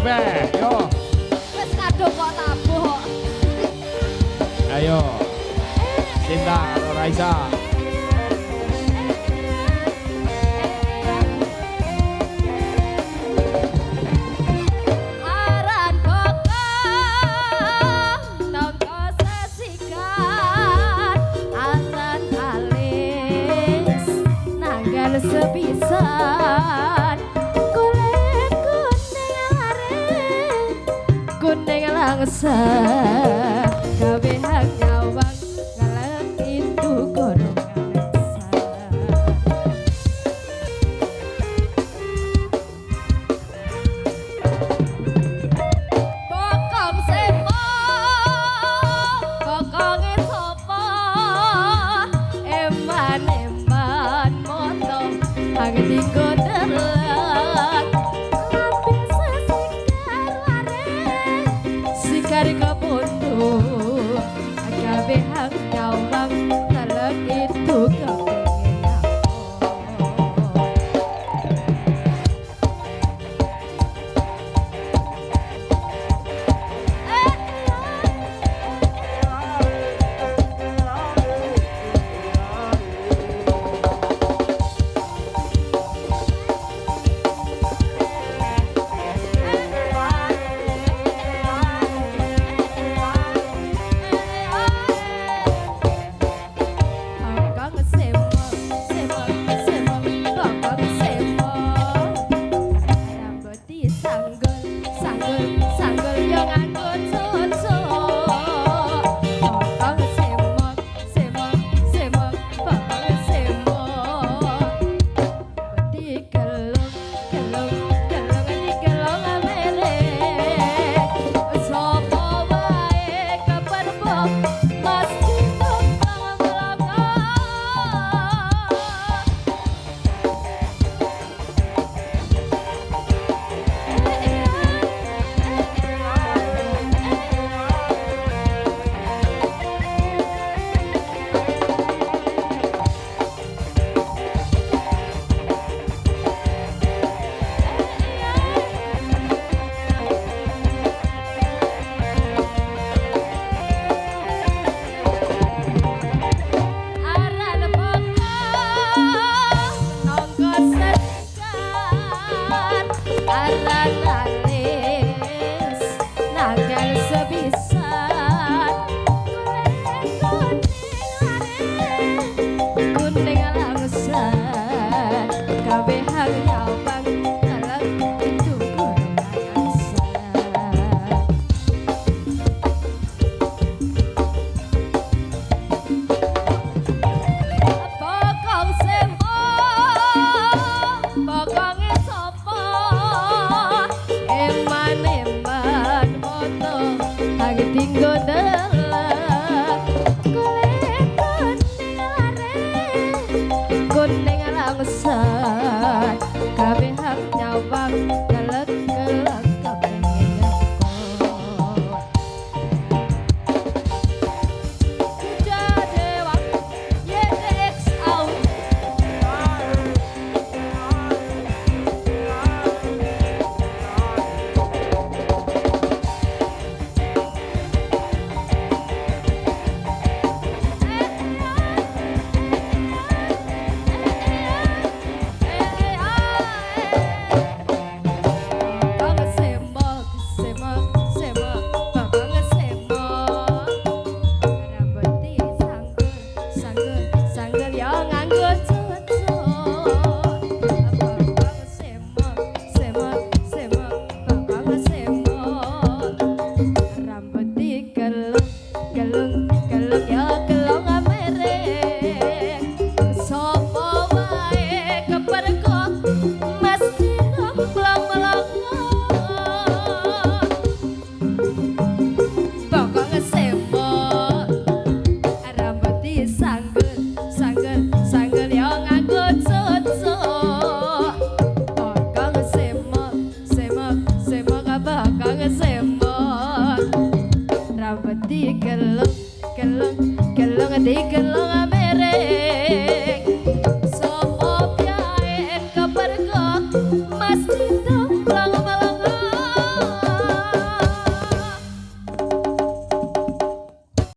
kabeh. Yo. Wis kadung kok tabuh. Ayo. Cinta karo Raisa. Aran kokong nangka sesikan aran alis nanggal sepisan kulit kuning langsat gawe hak nyawang ngalek itu gorong bokong sepo bokonge sopo eman moto angin kodelak lambe sesikar wareng sikar kapondo agawe hang nyawang ngalek itu kepengen tinggo delak kulit kuning langsat kabeh hak nyawang ngelek kelak kepengen kelong kelong kelong di kelong